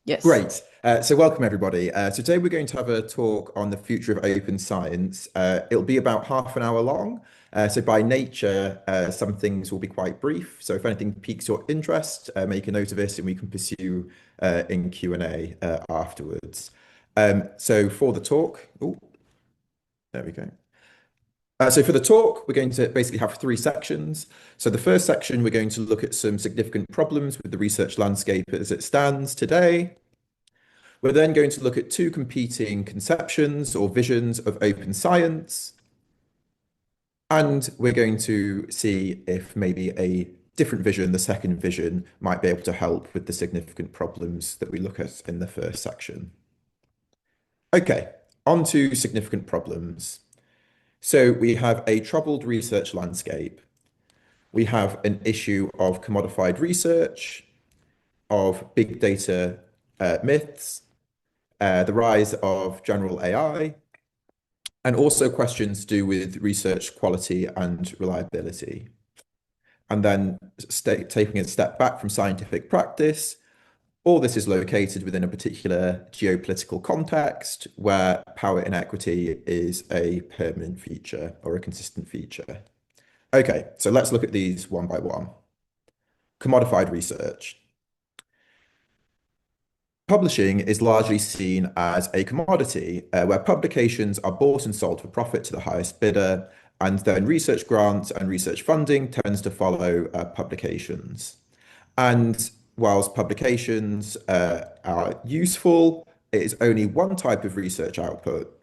Yes. Great. So welcome everybody. Today we're going to have a talk on the future of open science. It'll be about half an hour long. So by nature, some things will be quite brief. So if anything piques your interest, make a note of it and we can pursue in Q&A afterwards. So for the talk, oh, there we go. So for the talk, we're going to basically have three sections. So the first section, we're going to look at some significant problems with the research landscape as it stands today. We're then going to look at two competing conceptions or visions of open science. And we're going to see if maybe a different vision, the second vision, might be able to help with the significant problems that we look at in the first section. Okay, on to significant problems. So we have a troubled research landscape. We have an issue of commodified research, of big data myths, the rise of general AI, and also questions to do with research quality and reliability. And then taking a step back from scientific practice, all this is located within a particular geopolitical context where power inequity is a permanent feature or a consistent feature. Okay, so let's look at these one by one. Commodified research. Publishing is largely seen as a commodity where publications are bought and sold for profit to the highest bidder, and then research grants and research funding tends to follow publications. And whilst publications are useful, it is only one type of research output.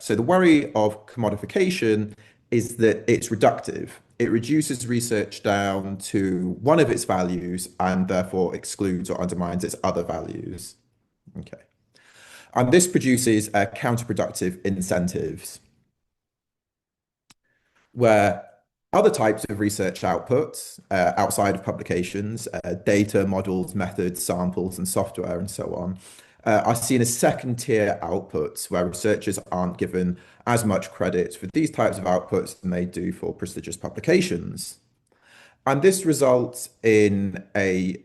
So the worry of commodification is that it's reductive. It reduces research down to one of its values and therefore excludes or undermines its other values. Okay. And this produces counterproductive incentives where other types of research outputs outside of publications, data, models, methods, samples, and software, and so on, are seen as second-tier outputs where researchers aren't given as much credit for these types of outputs than they do for prestigious publications. And this results in a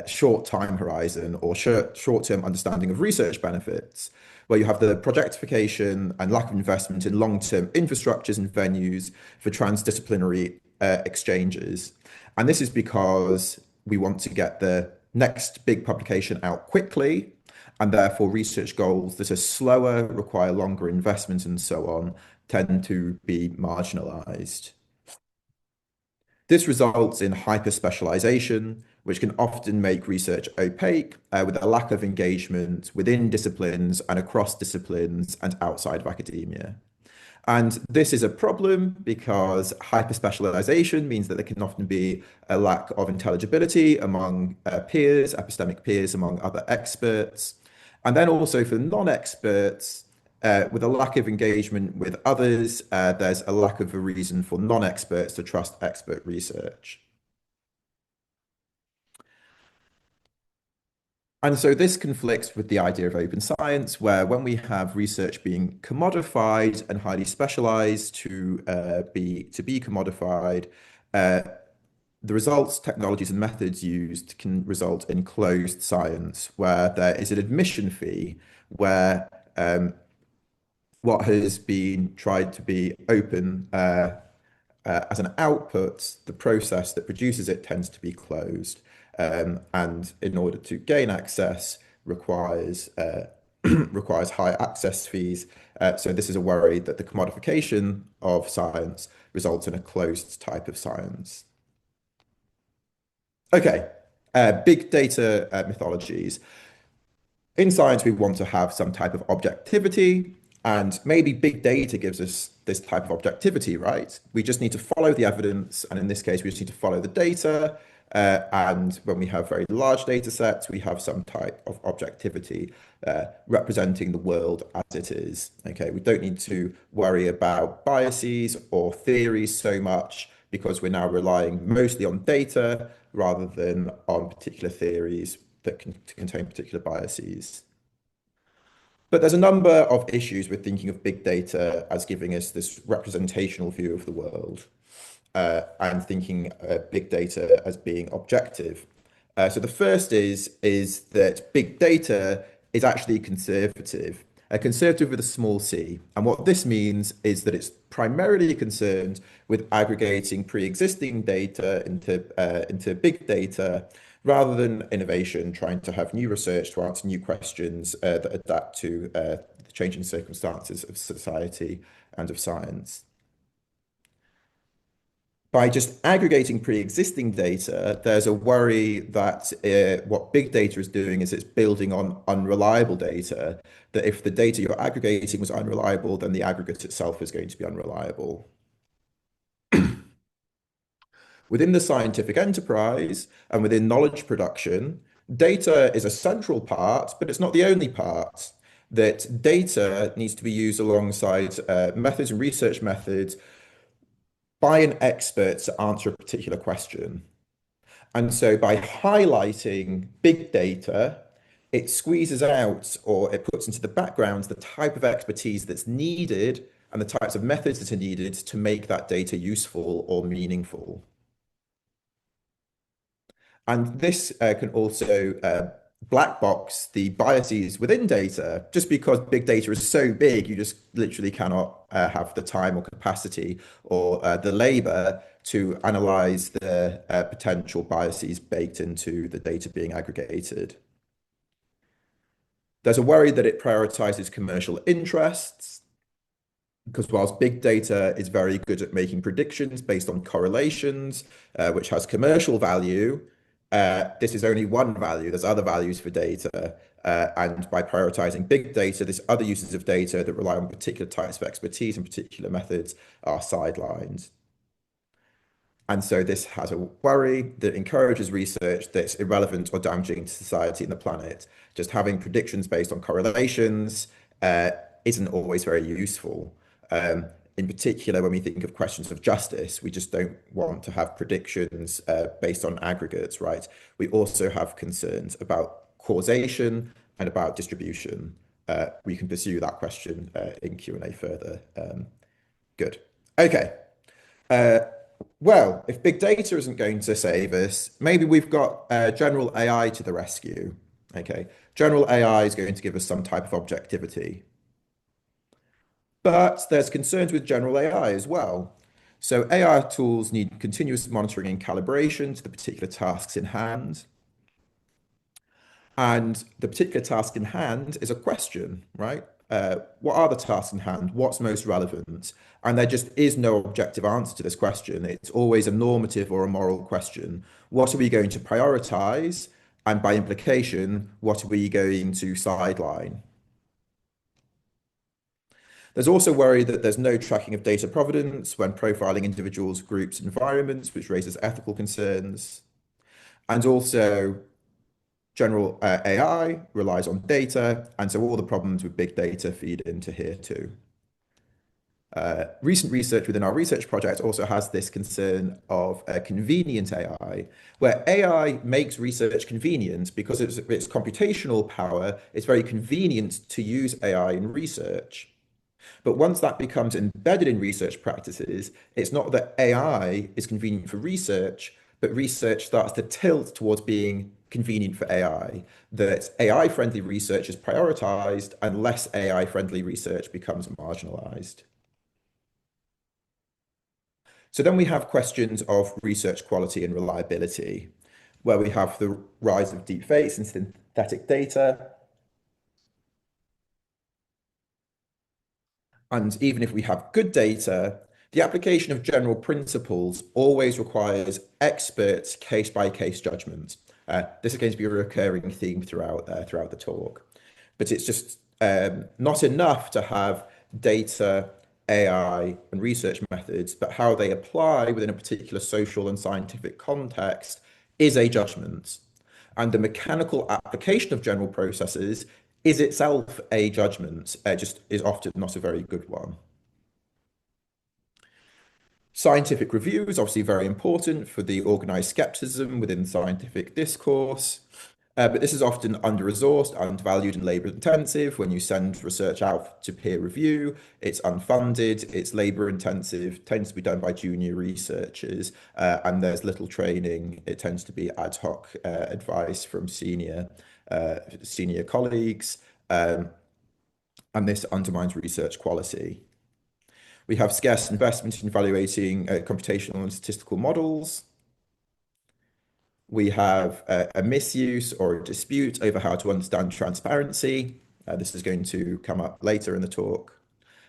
short time horizon or short-term understanding of research benefits, where you have the projectification and lack of investment in long-term infrastructures and venues for transdisciplinary exchanges. And this is because we want to get the next big publication out quickly, and therefore research goals that are slower, require longer investment and so on, tend to be marginalized. This results in hyper-specialization, which can often make research opaque with a lack of engagement within disciplines and across disciplines and outside of academia. And this is a problem because hyper-specialization means that there can often be a lack of intelligibility among peers, epistemic peers, among other experts. And then also for non-experts, with a lack of engagement with others, there's a lack of a reason for non-experts to trust expert research. And so this conflicts with the idea of open science, where when we have research being commodified and highly specialized to be commodified, the results, technologies, and methods used can result in closed science, where there is an admission fee, where what has been tried to be open as an output, the process that produces it tends to be closed. And in order to gain access requires requires high access fees. So this is a worry that the commodification of science results in a closed type of science. Okay, big data mythologies. In science, we want to have some type of objectivity, and maybe big data gives us this type of objectivity, right? We just need to follow the evidence, and in this case, we just need to follow the data. And when we have very large data sets, we have some type of objectivity representing the world as it is. Okay, we don't need to worry about biases or theories so much because we're now relying mostly on data rather than on particular theories that can contain particular biases. But there's a number of issues with thinking of big data as giving us this representational view of the world and thinking big data as being objective. So the first is that big data is actually conservative, a conservative with a small c. And what this means is that it's primarily concerned with aggregating pre-existing data into big data rather than innovation, trying to have new research to answer new questions that adapt to the changing circumstances of society and of science. By just aggregating pre-existing data, there's a worry that what big data is doing is it's building on unreliable data, that if the data you're aggregating was unreliable, then the aggregate itself is going to be unreliable. Within the scientific enterprise and within knowledge production, data is a central part, but it's not the only part. That data needs to be used alongside methods and research methods by an expert to answer a particular question. And so by highlighting big data, it squeezes out or it puts into the background the type of expertise that's needed and the types of methods that are needed to make that data useful or meaningful. And this can also black box the biases within data. Just because big data is so big, you just literally cannot have the time or capacity or the labor to analyze the potential biases baked into the data being aggregated. There's a worry that it prioritizes commercial interests, because whilst big data is very good at making predictions based on correlations, which has commercial value, this is only one value. There's other values for data. And by prioritizing big data, there's other uses of data that rely on particular types of expertise and particular methods are sidelined. And so this has a worry that encourages research that's irrelevant or damaging to society and the planet. Just having predictions based on correlations isn't always very useful. In particular, when we think of questions of justice, we just don't want to have predictions based on aggregates, right? We also have concerns about causation and about distribution. We can pursue that question in Q&A further. Good. Okay. Well, if big data isn't going to save us, maybe we've got general AI to the rescue. Okay. General AI is going to give us some type of objectivity. But there's concerns with general AI as well. So AI tools need continuous monitoring and calibration to the particular tasks in hand. And the particular task in hand is a question, right? What are the tasks in hand? What's most relevant? And there just is no objective answer to this question. It's always a normative or a moral question. What are we going to prioritize? And by implication, what are we going to sideline? There's also worry that there's no tracking of data provenance when profiling individuals, groups, environments, which raises ethical concerns. And also, general AI relies on data, and so all the problems with big data feed into here too. Recent research within our research project also has this concern of convenient AI, where AI makes research convenient because its computational power. It's very convenient to use AI in research. But once that becomes embedded in research practices, it's not that AI is convenient for research, but research starts to tilt towards being convenient for AI, that AI-friendly research is prioritized and less AI-friendly research becomes marginalized. So then we have questions of research quality and reliability, where we have the rise of deepfakes and synthetic data. And even if we have good data, the application of general principles always requires expert case-by-case judgment. This is going to be a recurring theme throughout the talk. But it's just not enough to have data, AI, and research methods, but how they apply within a particular social and scientific context is a judgment. And the mechanical application of general processes is itself a judgment, just is often not a very good one. Scientific review is obviously very important for the organized skepticism within scientific discourse. But this is often under-resourced, undervalued, and labor-intensive. When you send research out to peer review, it's unfunded, it's labor-intensive, tends to be done by junior researchers, and there's little training. It tends to be ad hoc advice from senior colleagues, and this undermines research quality. We have scarce investment in evaluating computational and statistical models. We have a misuse or a dispute over how to understand transparency. This is going to come up later in the talk.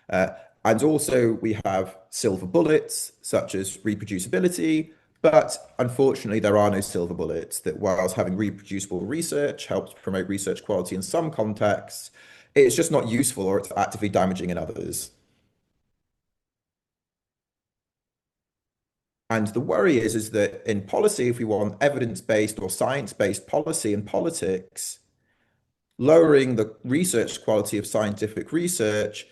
And also we have silver bullets, such as reproducibility, but unfortunately there are no silver bullets that whilst having reproducible research helps promote research quality in some contexts, it's just not useful or it's actively damaging in others. And the worry is that in policy, if we want evidence-based or science-based policy and politics, lowering the research quality of scientific research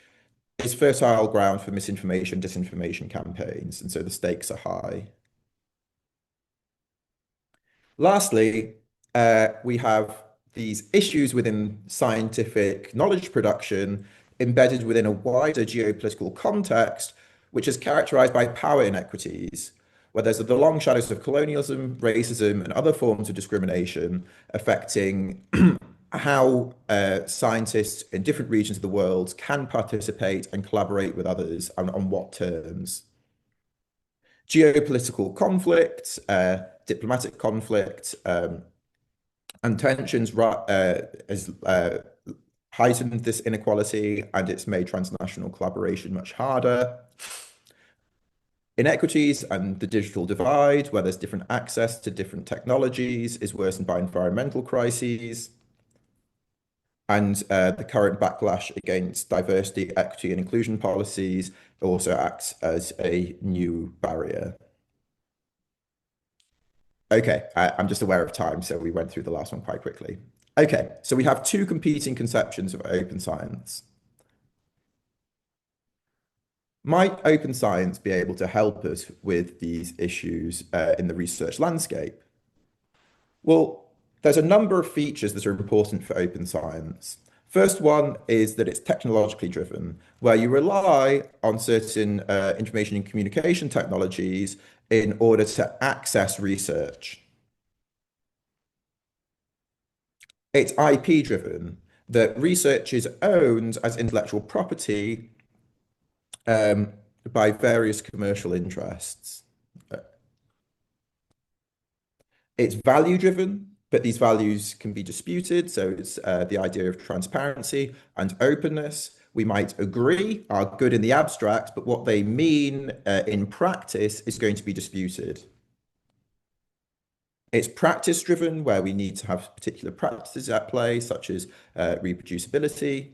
is fertile ground for misinformation, disinformation campaigns. And so the stakes are high. Lastly, we have these issues within scientific knowledge production embedded within a wider geopolitical context, which is characterized by power inequities, where there's the long shadows of colonialism, racism, and other forms of discrimination affecting how scientists in different regions of the world can participate and collaborate with others and on what terms. Geopolitical conflict, diplomatic conflict, and tensions has heightened this inequality, and it's made transnational collaboration much harder. Inequities and the digital divide, where there's different access to different technologies, is worsened by environmental crises. And the current backlash against diversity, equity, and inclusion policies also acts as a new barrier. Okay, I'm just aware of time, so we went through the last one quite quickly. Okay, so we have two competing conceptions of open science. Might open science be able to help us with these issues in the research landscape? Well, there's a number of features that are important for open science. First one is that it's technologically driven, where you rely on certain information and communication technologies in order to access research. It's IP driven, that research is owned as intellectual property by various commercial interests. It's value driven, but these values can be disputed. So it's the idea of transparency and openness. We might agree are good in the abstract, but what they mean in practice is going to be disputed. It's practice driven, where we need to have particular practices at play, such as reproducibility.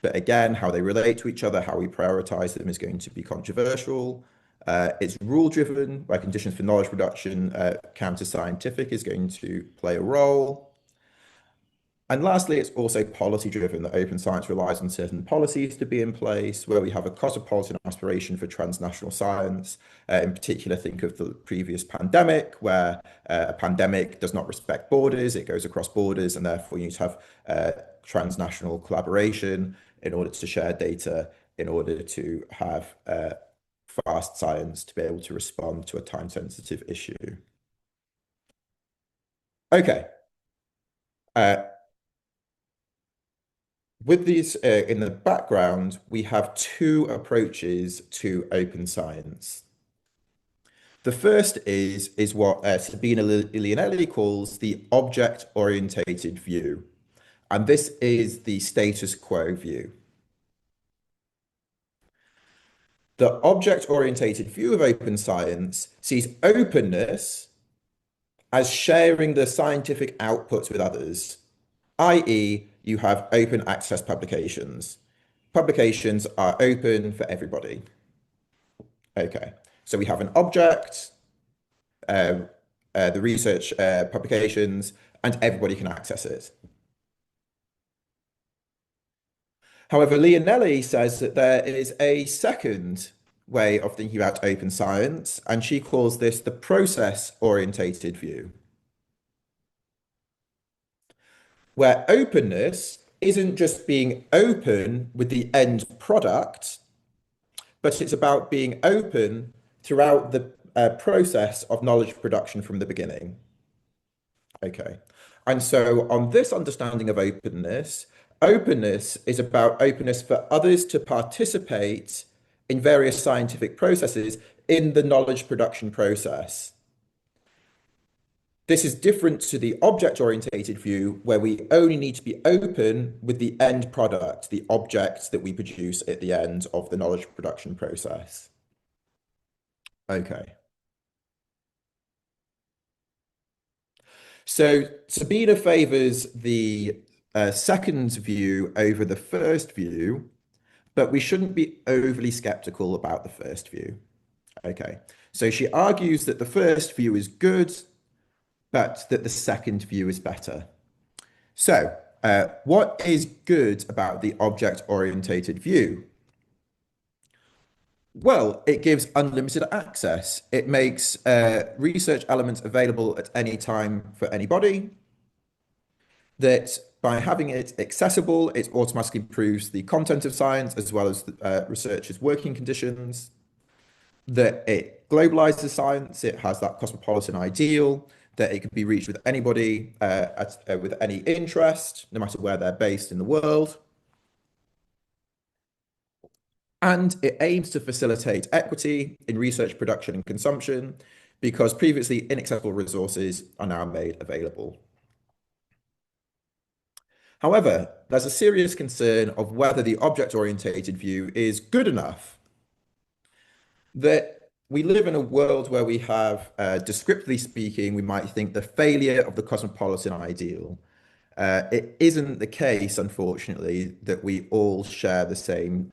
But again, how they relate to each other, how we prioritize them is going to be controversial. It's rule driven, where conditions for knowledge production counter-scientific is going to play a role. And lastly, it's also policy driven, that open science relies on certain policies to be in place, where we have a cosmopolitan aspiration for transnational science. In particular, think of the previous pandemic, where a pandemic does not respect borders, it goes across borders, and therefore you need to have transnational collaboration in order to share data, in order to have fast science to be able to respond to a time-sensitive issue. Okay. With these in the background, we have two approaches to open science. The first is what Sabina Ilianelli calls the object-orientated view. And this is the status quo view. The object-orientated view of open science sees openness as sharing the scientific outputs with others, i.e., you have open access publications. Publications are open for everybody. Okay, so we have an object, the research publications, and everybody can access it. However, Lianelli says that there is a second way of thinking about open science, and she calls this the process-orientated view. where openness isn't just being open with the end product, but it's about being open throughout the process of knowledge production from the beginning. Okay. And so on this understanding of openness, openness is about openness for others to participate in various scientific processes in the knowledge production process. This is different to the object-oriented view, where we only need to be open with the end product, the objects that we produce at the end of the knowledge production process. Okay. So Sabina favors the second view over the first view, but we shouldn't be overly skeptical about the first view. Okay. So she argues that the first view is good, but that the second view is better. So, what is good about the object-oriented view? Well, it gives unlimited access. It makes research elements available at any time for anybody. That by having it accessible, it automatically improves the content of science as well as the, researchers' working conditions. That it globalizes science. It has that cosmopolitan ideal that it can be reached with anybody with any interest, no matter where they're based in the world. And it aims to facilitate equity in research production and consumption because previously inaccessible resources are now made available. However, there's a serious concern of whether the object-oriented view is good enough. That we live in a world where we have, descriptively speaking, we might think the failure of the cosmopolitan ideal. It isn't the case, unfortunately, that we all share the same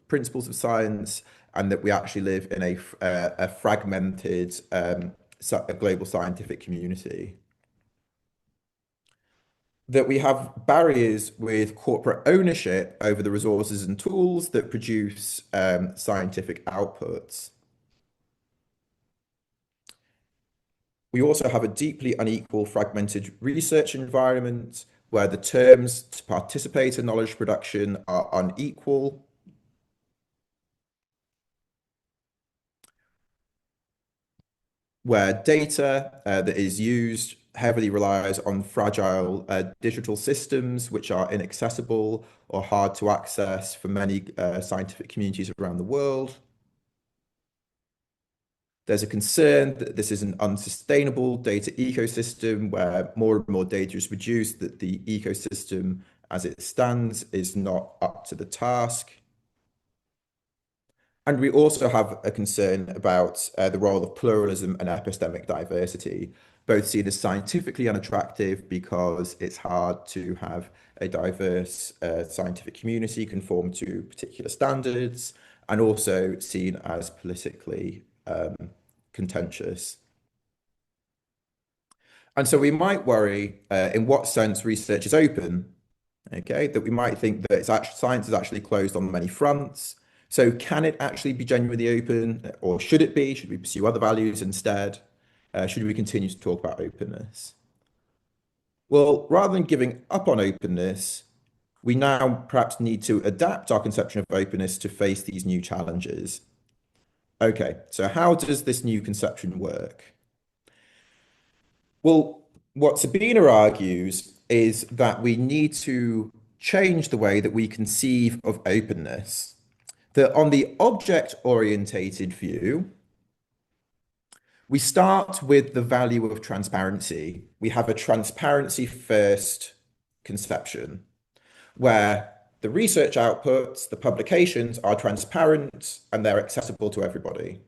principles of science and that we actually live in a fragmented a global scientific community. That we have barriers with corporate ownership over the resources and tools that produce scientific outputs. We also have a deeply unequal, fragmented research environment where the terms to participate in knowledge production are unequal. Where data that is used heavily relies on fragile digital systems which are inaccessible or hard to access for many scientific communities around the world. There's a concern that this is an unsustainable data ecosystem where more and more data is produced, that the ecosystem as it stands is not up to the task. And we also have a concern about the role of pluralism and epistemic diversity, both seen as scientifically unattractive because it's hard to have a diverse scientific community conform to particular standards, and also seen as politically contentious. And so we might worry in what sense research is open, okay, that we might think that science is actually closed on many fronts. So can it actually be genuinely open, or should it be? Should we pursue other values instead? Should we continue to talk about openness? Well, rather than giving up on openness, we now perhaps need to adapt our conception of openness to face these new challenges. Okay, so how does this new conception work? Well, what Sabina argues is that we need to change the way that we conceive of openness. That on the object-orientated view, we start with the value of transparency. We have a transparency-first conception where the research outputs, the publications are transparent and they're accessible to everybody.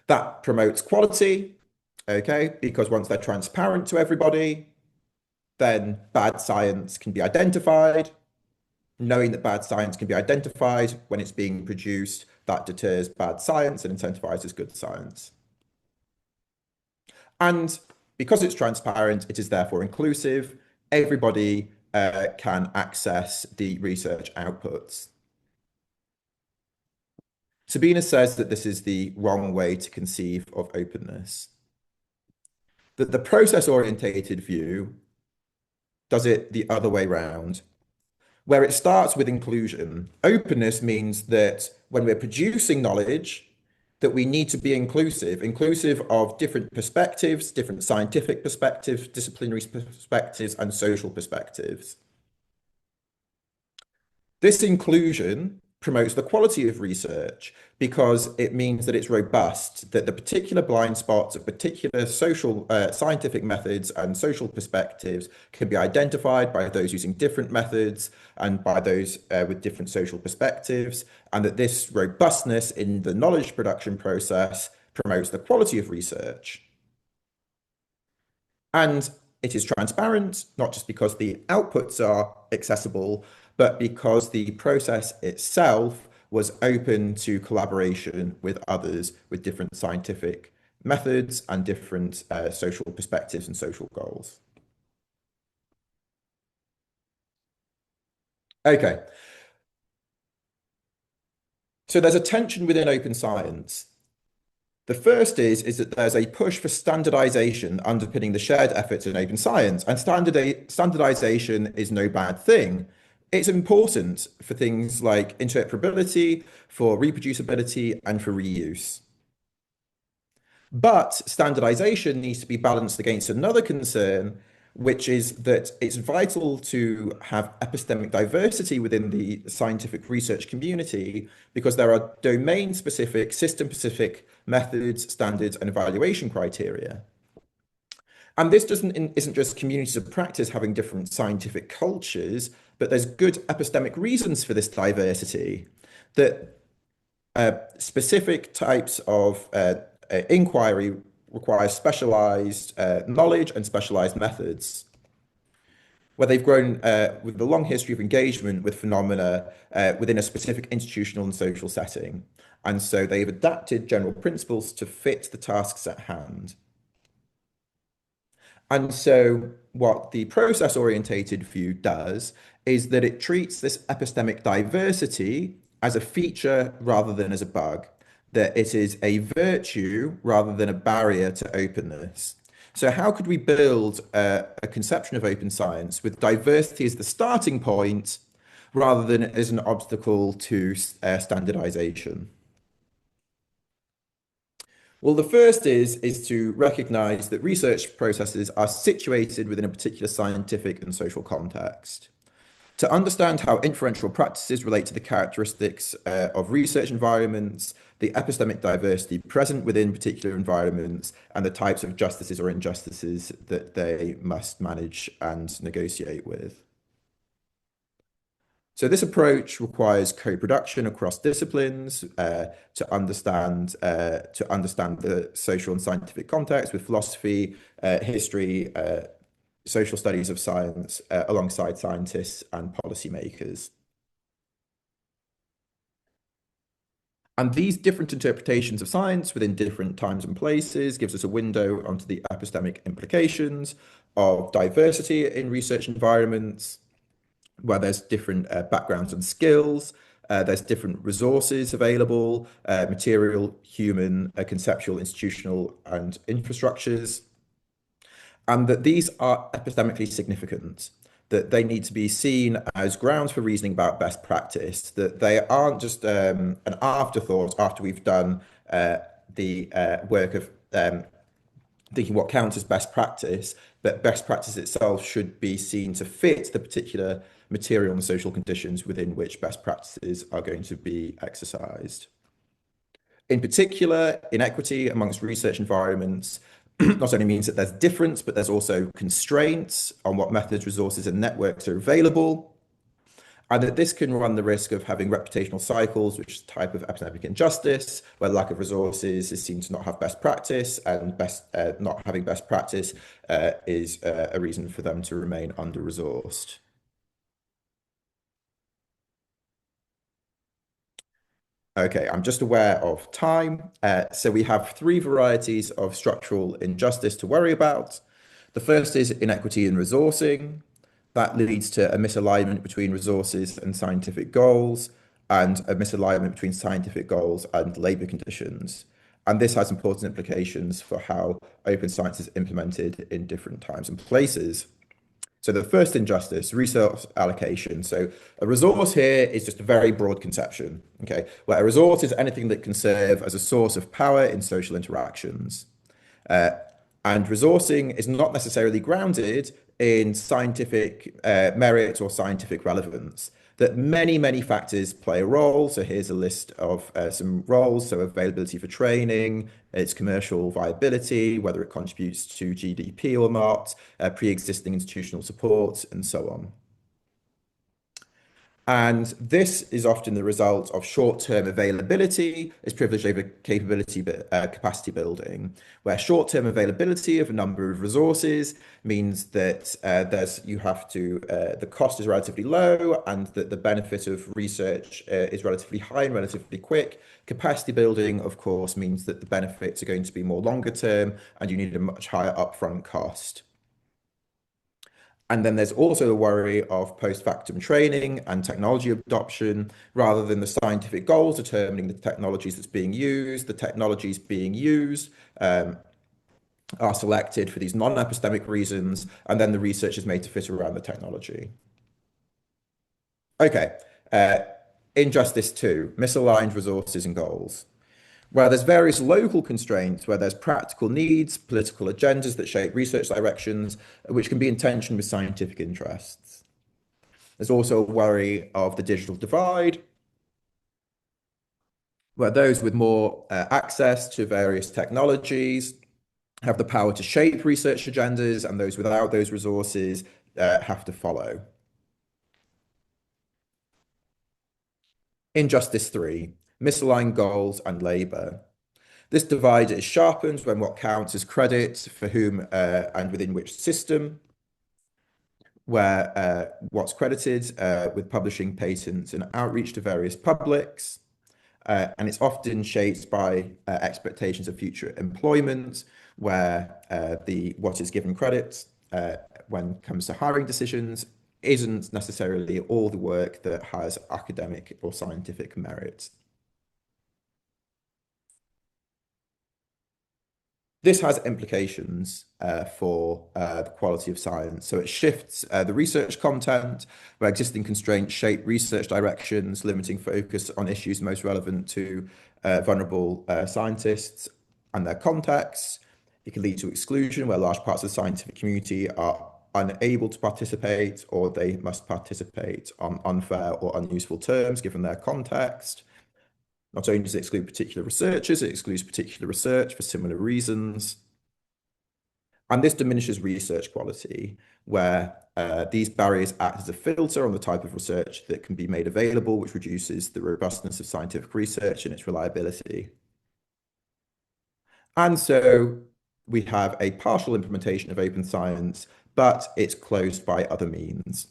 That promotes quality, okay, because once they're transparent to everybody, then bad science can be identified. Knowing that bad science can be identified when it's being produced, that deters bad science and incentivizes good science. And because it's transparent, it is therefore inclusive. Everybody can access the research outputs. Sabina says that this is the wrong way to conceive of openness. That the process-orientated view does it the other way round, where it starts with inclusion. Openness means that when we're producing knowledge, that we need to be inclusive of different perspectives, different scientific perspectives, disciplinary perspectives, and social perspectives. This inclusion promotes the quality of research because it means that it's robust, that the particular blind spots of particular social, scientific methods and social perspectives can be identified by those using different methods and by those with different social perspectives, and that this robustness in the knowledge production process promotes the quality of research. And it is transparent, not just because the outputs are accessible, but because the process itself was open to collaboration with others with different scientific methods and different social perspectives and social goals. Okay. So there's a tension within open science. The first is that there's a push for standardization underpinning the shared efforts in open science, and standardization is no bad thing. It's important for things like interoperability, for reproducibility, and for reuse. But standardization needs to be balanced against another concern, which is that it's vital to have epistemic diversity within the scientific research community because there are domain-specific, system-specific methods, standards, and evaluation criteria. And this isn't just communities of practice having different scientific cultures, but there's good epistemic reasons for this diversity, that specific types of inquiry requires specialized knowledge and specialized methods, where they've grown with a long history of engagement with phenomena within a specific institutional and social setting. And so they've adapted general principles to fit the tasks at hand. And so what the process-orientated view does is that it treats this epistemic diversity as a feature rather than as a bug, that it is a virtue rather than a barrier to openness. So how could we build a conception of open science with diversity as the starting point rather than as an obstacle to standardization? Well, the first is to recognize that research processes are situated within a particular scientific and social context. To understand how inferential practices relate to the characteristics of research environments, the epistemic diversity present within particular environments, and the types of justices or injustices that they must manage and negotiate with. So this approach requires co-production across disciplines to understand the social and scientific context with philosophy, history, social studies of science, alongside scientists and policymakers. And these different interpretations of science within different times and places gives us a window onto the epistemic implications of diversity in research environments, where there's different backgrounds and skills, there's different resources available, material, human, conceptual, institutional, and infrastructures, and that these are epistemically significant, that they need to be seen as grounds for reasoning about best practice, that they aren't just an afterthought after we've done the work of thinking what counts as best practice, but best practice itself should be seen to fit the particular material and social conditions within which best practices are going to be exercised. In particular, inequity amongst research environments not only means that there's difference, but there's also constraints on what methods, resources, and networks are available. And that this can run the risk of having reputational cycles, which is a type of epistemic injustice, where lack of resources is seen to not have best practice, and not having best practice is a reason for them to remain under-resourced. Okay, I'm just aware of time. So we have three varieties of structural injustice to worry about. The first is inequity in resourcing. That leads to a misalignment between resources and scientific goals, and a misalignment between scientific goals and labor conditions. And this has important implications for how open science is implemented in different times and places. So the first injustice, resource allocation. So a resource here is just a very broad conception, okay? Where a resource is anything that can serve as a source of power in social interactions. Uh, and resourcing is not necessarily grounded in scientific merit or scientific relevance. That many factors play a role. So here's a list of some roles. So availability for training, its commercial viability, whether it contributes to GDP or not, pre-existing institutional support, and so on. And this is often the result of short-term availability as privilege over capacity building, where short-term availability of a number of resources means that the cost is relatively low and that the benefit of research is relatively high and relatively quick. Capacity building, of course, means that the benefits are going to be more longer term and you need a much higher upfront cost. And then there's also the worry of post-factum training and technology adoption, rather than the scientific goals determining the technologies that's being used. The technologies being used are selected for these non-epistemic reasons, and then the research is made to fit around the technology. Okay, injustice 2, misaligned resources and goals. Where there's various local constraints, where there's practical needs, political agendas that shape research directions, which can be in tension with scientific interests. There's also a worry of the digital divide, where those with more access to various technologies have the power to shape research agendas, and those without those resources have to follow. Injustice 3, misaligned goals and labor. This divide is sharpened when what counts as credit for whom and within which system, where what's credited with publishing patents and outreach to various publics. And it's often shaped by expectations of future employment, where what is given credit when it comes to hiring decisions isn't necessarily all the work that has academic or scientific merit. This has implications for the quality of science. So it shifts the research content, where existing constraints shape research directions, limiting focus on issues most relevant to vulnerable scientists and their contexts. It can lead to exclusion, where large parts of the scientific community are unable to participate, or they must participate on unfair or unuseful terms given their context. Not only does it exclude particular researchers, it excludes particular research for similar reasons. And this diminishes research quality, where these barriers act as a filter on the type of research that can be made available, which reduces the robustness of scientific research and its reliability. And so we have a partial implementation of open science, but it's closed by other means.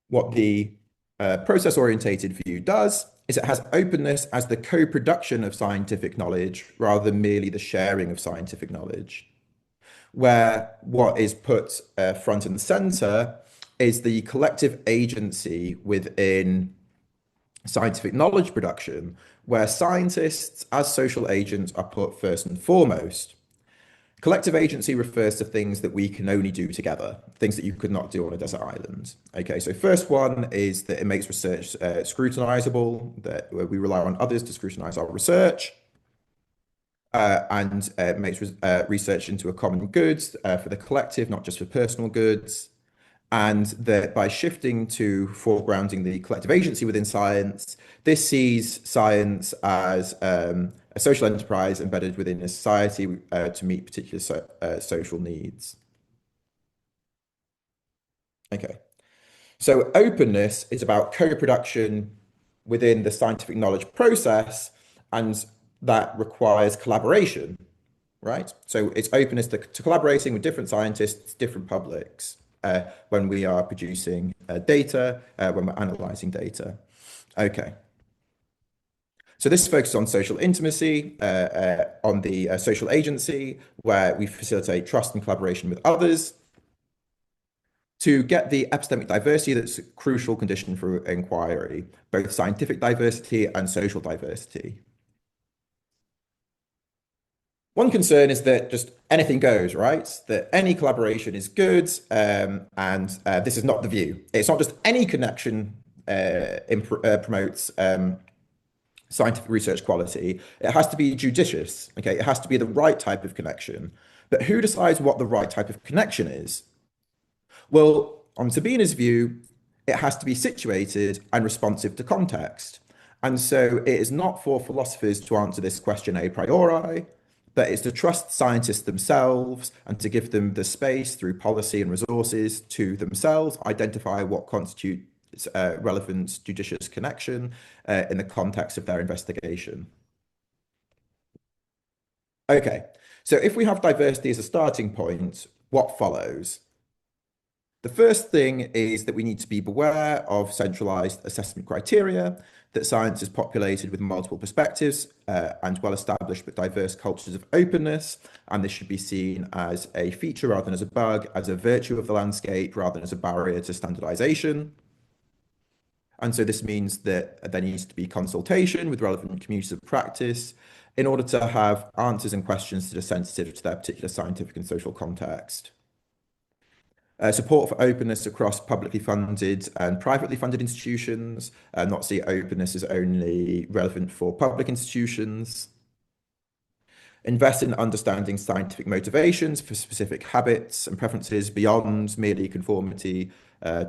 What the process-orientated view does is it has openness as the co-production of scientific knowledge rather than merely the sharing of scientific knowledge, where what is put front and center is the collective agency within scientific knowledge production, where scientists as social agents are put first and foremost. Collective agency refers to things that we can only do together, things that you could not do on a desert island. Okay, so first one is that it makes research scrutinizable, that we rely on others to scrutinize our research, and makes research into a common good for the collective, not just for personal goods. And that by shifting to foregrounding the collective agency within science, this sees science as a social enterprise embedded within a society to meet particular social needs. Okay, so openness is about co-production within the scientific knowledge process, and that requires collaboration, right? So it's openness to collaborating with different scientists, different publics. When we are producing data, when we're analyzing data. Okay. So this focuses on social intimacy, on the social agency, where we facilitate trust and collaboration with others to get the epistemic diversity that's a crucial condition for inquiry, both scientific diversity and social diversity. One concern is that just anything goes, right? That any collaboration is good, and this is not the view. It's not just any connection promotes scientific research quality. It has to be judicious, okay? It has to be the right type of connection. But who decides what the right type of connection is? Well, on Sabina's view, it has to be situated and responsive to context. And so it is not for philosophers to answer this question a priori, but it's to trust scientists themselves and to give them the space through policy and resources to themselves identify what constitutes relevant judicious connection in the context of their investigation. Okay, so if we have diversity as a starting point, what follows? The first thing is that we need to be aware of centralized assessment criteria, that science is populated with multiple perspectives and well-established but diverse cultures of openness, and this should be seen as a feature rather than as a bug, as a virtue of the landscape rather than as a barrier to standardization. And so this means that there needs to be consultation with relevant communities of practice in order to have answers and questions that are sensitive to their particular scientific and social context. Support for openness across publicly funded and privately funded institutions, not see openness as only relevant for public institutions. Invest in understanding scientific motivations for specific habits and preferences beyond merely conformity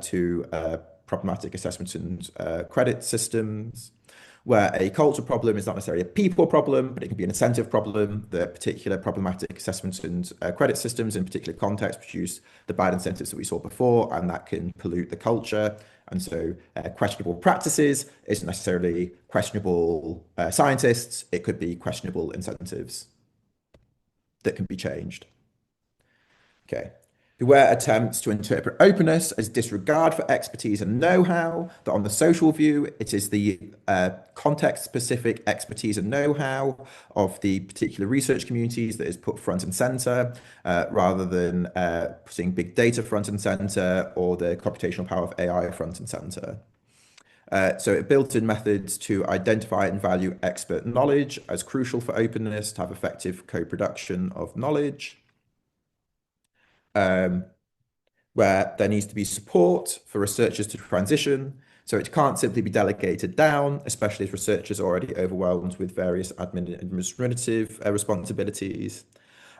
to problematic assessment and credit systems, where a culture problem is not necessarily a people problem, but it can be an incentive problem. The particular problematic assessments and credit systems in particular contexts produce the bad incentives that we saw before, and that can pollute the culture. And so questionable practices isn't necessarily questionable scientists, it could be questionable incentives that can be changed. Okay. Beware attempts to interpret openness as disregard for expertise and know-how, that on the social view, it is the context-specific expertise and know-how of the particular research communities that is put front and center, rather than putting big data front and center or the computational power of AI front and center. So it built in methods to identify and value expert knowledge as crucial for openness, to have effective co-production of knowledge. Where there needs to be support for researchers to transition. So it can't simply be delegated down, especially as researchers are already overwhelmed with various administrative responsibilities.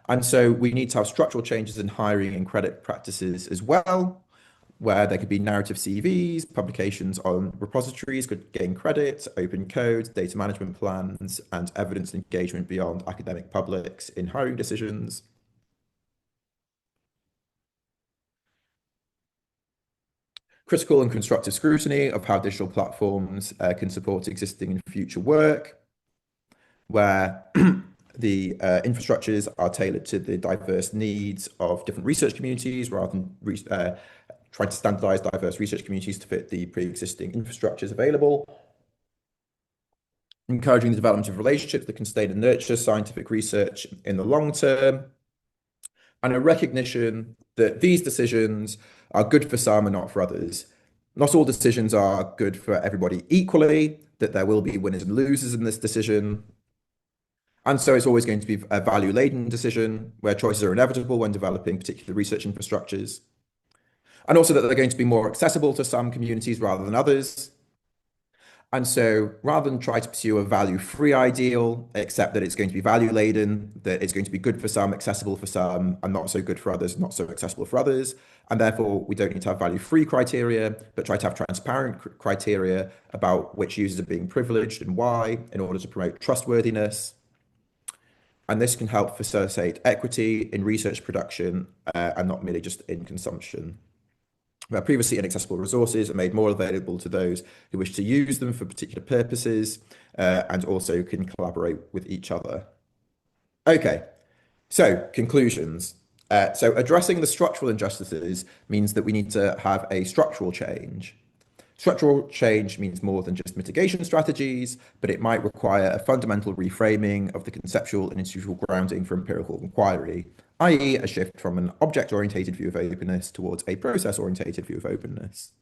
And so we need to have structural changes in hiring and credit practices as well, where there could be narrative CVs, publications on repositories could gain credit, open codes, data management plans, and evidence engagement beyond academic publics in hiring decisions. Critical and constructive scrutiny of how digital platforms can support existing and future work, where the infrastructures are tailored to the diverse needs of different research communities rather than trying to standardize diverse research communities to fit the pre-existing infrastructures available. Encouraging the development of relationships that can sustain and nurture scientific research in the long term, and a recognition that these decisions are good for some and not for others. Not all decisions are good for everybody equally, that there will be winners and losers in this decision. And so it's always going to be a value-laden decision where choices are inevitable when developing particular research infrastructures. And also that they're going to be more accessible to some communities rather than others. And so rather than try to pursue a value-free ideal, accept that it's going to be value-laden, that it's going to be good for some, accessible for some, and not so good for others, not so accessible for others. And therefore, we don't need to have value-free criteria, but try to have transparent criteria about which users are being privileged and why, in order to promote trustworthiness. And this can help facilitate equity in research production and not merely just in consumption. Where previously inaccessible resources are made more available to those who wish to use them for particular purposes and also can collaborate with each other. Okay, so conclusions. So addressing the structural injustices means that we need to have a structural change. Structural change means more than just mitigation strategies, but it might require a fundamental reframing of the conceptual and institutional grounding for empirical inquiry, i.e. a shift from an object-orientated view of openness towards a process-orientated view of openness.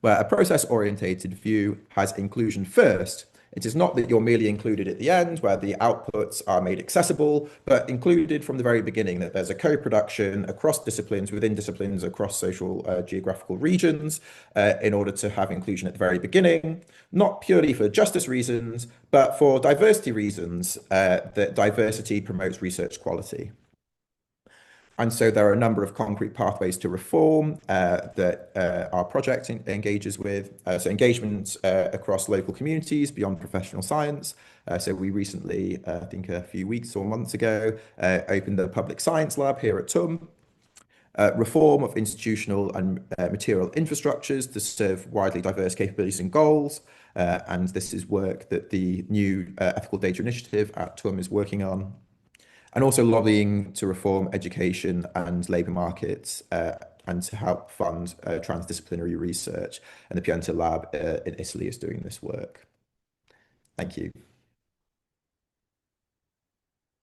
Where a process-orientated view has inclusion first, It is not that you're merely included at the end where the outputs are made accessible, but included from the very beginning, that there's a co-production across disciplines, within disciplines, across social geographical regions, in order to have inclusion at the very beginning, not purely for justice reasons, but for diversity reasons, that diversity promotes research quality. And so there are a number of concrete pathways to reform that our project engages with. So engagement across local communities beyond professional science. So we recently, I think a few weeks or months ago, opened the Public Science Lab here at TUM. Reform of institutional and material infrastructures to serve widely diverse capabilities and goals. And this is work that the new Ethical Data Initiative at TUM is working on. And also lobbying to reform education and labour markets and to help fund transdisciplinary research. And the Pienta Lab in Italy is doing this work. Thank you.